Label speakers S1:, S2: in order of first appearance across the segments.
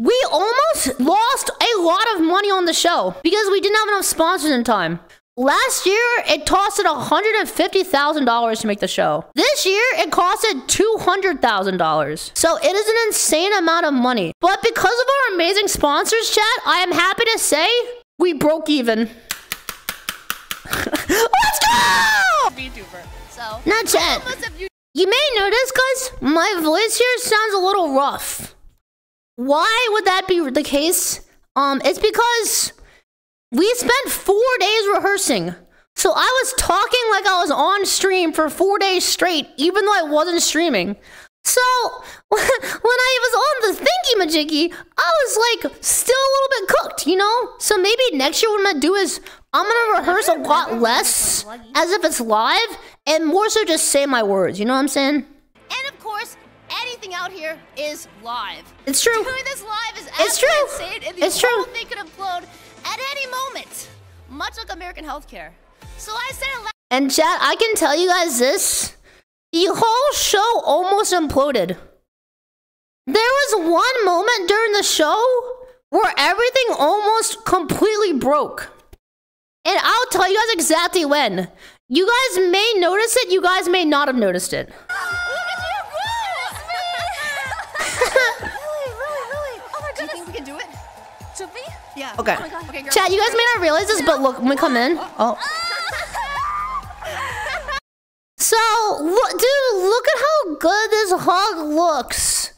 S1: We almost lost a lot of money on the show because we didn't have enough sponsors in time. Last year, it costed $150,000 to make the show. This year, it costed $200,000. So it is an insane amount of money. But because of our amazing sponsors, chat, I am happy to say we broke even. Let's go!
S2: VTuber. So
S1: now, chat, you may notice, guys, my voice here sounds a little rough. Why would that be the case? It's because we spent 4 days rehearsing. So I was talking like I was on stream for 4 days straight, even though I wasn't streaming. So when I was on the thingy-majiggy, I was like still a little bit cooked, you know? So maybe next year what I'm gonna do is I'm gonna rehearse a lot less as if it's live and more so just say my words, you know what I'm saying?
S2: And of course, anything out here is live.
S1: It's true.
S2: Doing this live is
S1: true.
S2: insane, and the whole thing could implode at any moment, much like American healthcare. So I said it.
S1: And chat, I can tell you guys this: the whole show almost imploded. There was one moment during the show where everything almost completely broke, and I'll tell you guys exactly when. You guys may notice it. You guys may not have noticed it.
S2: Yeah.
S1: Okay.
S2: Oh my God. Okay, girl.
S1: Chat, you guys may not realize this, but look, when we come in. Oh. So, dude, look at how good this hug looks.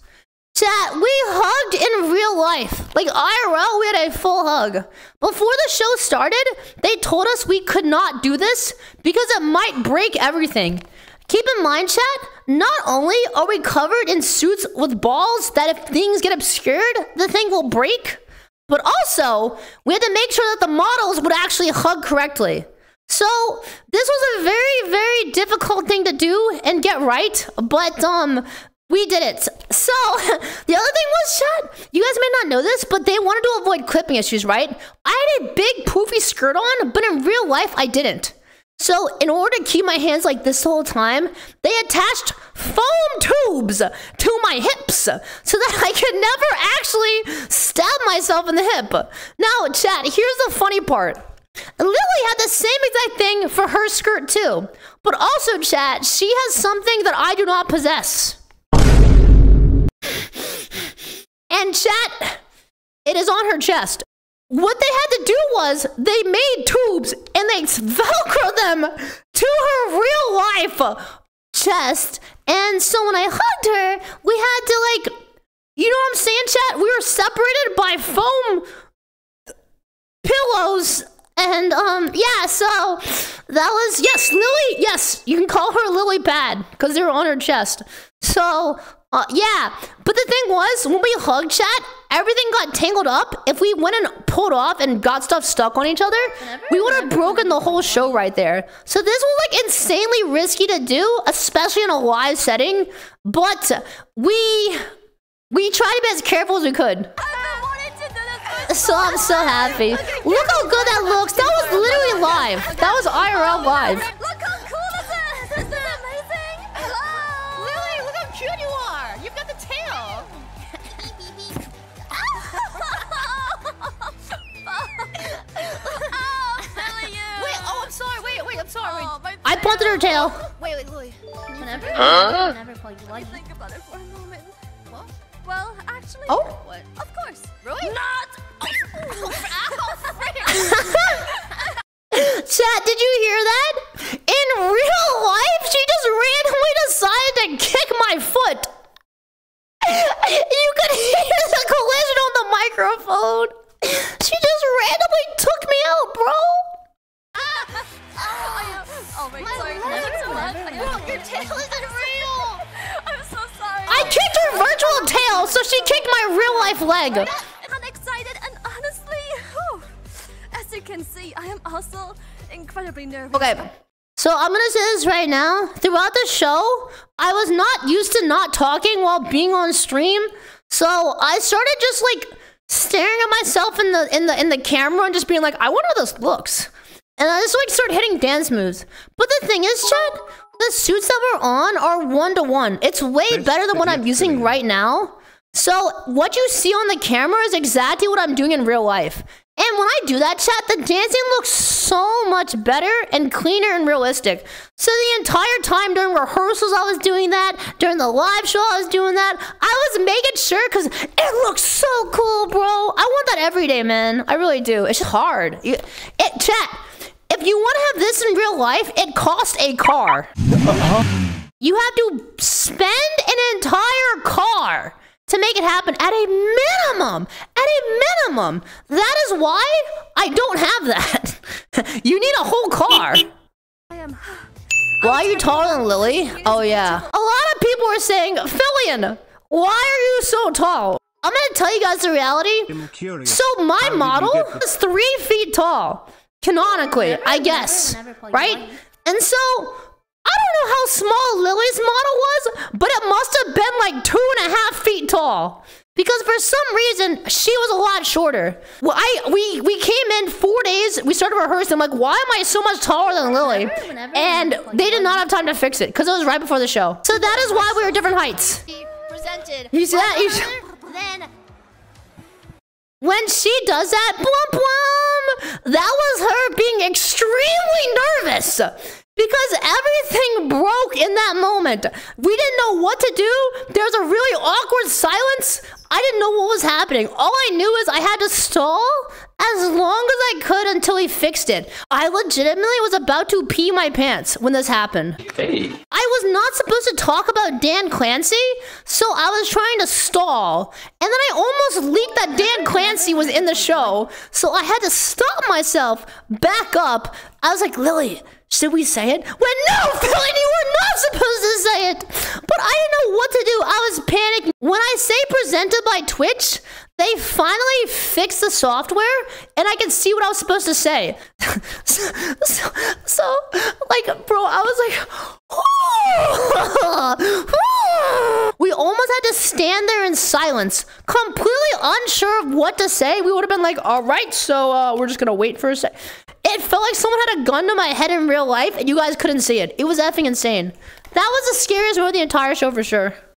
S1: Chat, we hugged in real life. Like IRL, we had a full hug. Before the show started, they told us we could not do this because it might break everything. Keep in mind, chat, not only are we covered in suits with balls that if things get obscured, the thing will break, but also, we had to make sure that the models would actually hug correctly. So, this was a very, very difficult thing to do and get right, but we did it. So, the other thing was, chat, you guys may not know this, but they wanted to avoid clipping issues, right? I had a big poofy skirt on, but in real life, I didn't. So, in order to keep my hands like this the whole time, they attached foam tubes to my hips so that I could never actually stab myself in the hip. Now, chat, here's the funny part. Lily had the same exact thing for her skirt too. But also, chat, she has something that I do not possess. And chat, it is on her chest. What they had to do was they made tubes and they Velcro them to her real life chest. And so when I hugged her, we had to like, you know what I'm saying, chat? We were separated by foam pillows. And yeah, so that was, yes, Lily, yes, you can call her Lily Pad because they were on her chest. So yeah, but the thing was, when we hugged, chat, everything got tangled up. If we went and pulled off and got stuff stuck on each other, we would have broken the whole show right there. So this was like insanely risky to do, especially in a live setting. But we tried to be as careful as we could. So I'm so happy. Look how good that looks. That was literally live. That was IRL live.
S2: Look how cool this is! This is amazing! Hello! Lily, look how cute you are! You've got the tail! Oh, Lily, you! Wait, oh, I'm sorry. Wait, I'm sorry. Oh,
S1: I punted her tail.
S2: Wait, Lily.
S3: Whenever you
S2: Think about it for a moment. What? Well, actually...
S1: Oh?
S2: What? Of course. Really? Not!
S1: Chat, did you hear that? In real life, she just randomly decided to kick my foot. You could hear the collision on the microphone. She just randomly took me out, bro.
S2: Oh my God. Your tail isn't real. I'm so sorry.
S1: I kicked her virtual tail, so she kicked my real life leg.
S2: I'm excited and honestly, as you can see, I am also incredibly nervous.
S1: Okay, so I'm gonna say this right now. Throughout the show, I was not used to not talking while being on stream, so I started just like staring at myself in the camera and just being like, I wonder how this looks. And I just like started hitting dance moves. But the thing is, chat, the suits that we're on are 1-to-1. It's way better than what I'm using right now. So what you see on the camera is exactly what I'm doing in real life. And when I do that, chat, the dancing looks so much better and cleaner and realistic. So the entire time during rehearsals, I was doing that. During the live show, I was doing that. I was making sure because it looks so cool, bro. I want that every day, man. I really do. It's just hard. Chat, if you want to have this in real life, it costs a car. You have to spend an entire car to make it happen at a minimum. At a minimum. That is why I don't have that. You need a whole car. Why are you taller than Lily? Oh, yeah. A lot of people are saying, Filian, why are you so tall? I'm going to tell you guys the reality. So my model is 3 feet tall. Canonically, I guess. Right? And so I don't know how small Lily's model was, but it must have been like 2.5 feet tall. Because for some reason, she was a lot shorter. Well, we came in 4 days, we started rehearsing. I'm like, why am I so much taller than Lily? And they did not have time to fix it, because it was right before the show. So that is why we were different heights. You see that? When she does that, blum blum, that was her being extremely nervous. Because everything broke in that moment. We didn't know what to do. There was a really awkward silence. I didn't know what was happening. All I knew is I had to stall as long as I could until he fixed it. I legitimately was about to pee my pants when this happened.
S4: Hey.
S1: I was not supposed to talk about Dan Clancy, so I was trying to stall. And then I almost leaked that Dan Clancy was in the show, so I had to stop myself, back up. I was like, Lily, should we say it? When no, Filian, you were not supposed to say it. But I didn't know what to do. I was panicking. When I say presented by Twitch, they finally fixed the software, and I could see what I was supposed to say. so, like, bro, I was like, we almost had to stand there in silence, completely unsure of what to say. We would have been like, all right, so we're just gonna wait for a sec. It felt like someone had a gun to my head in real life, and you guys couldn't see it. It was effing insane. That was the scariest moment of the entire show for sure.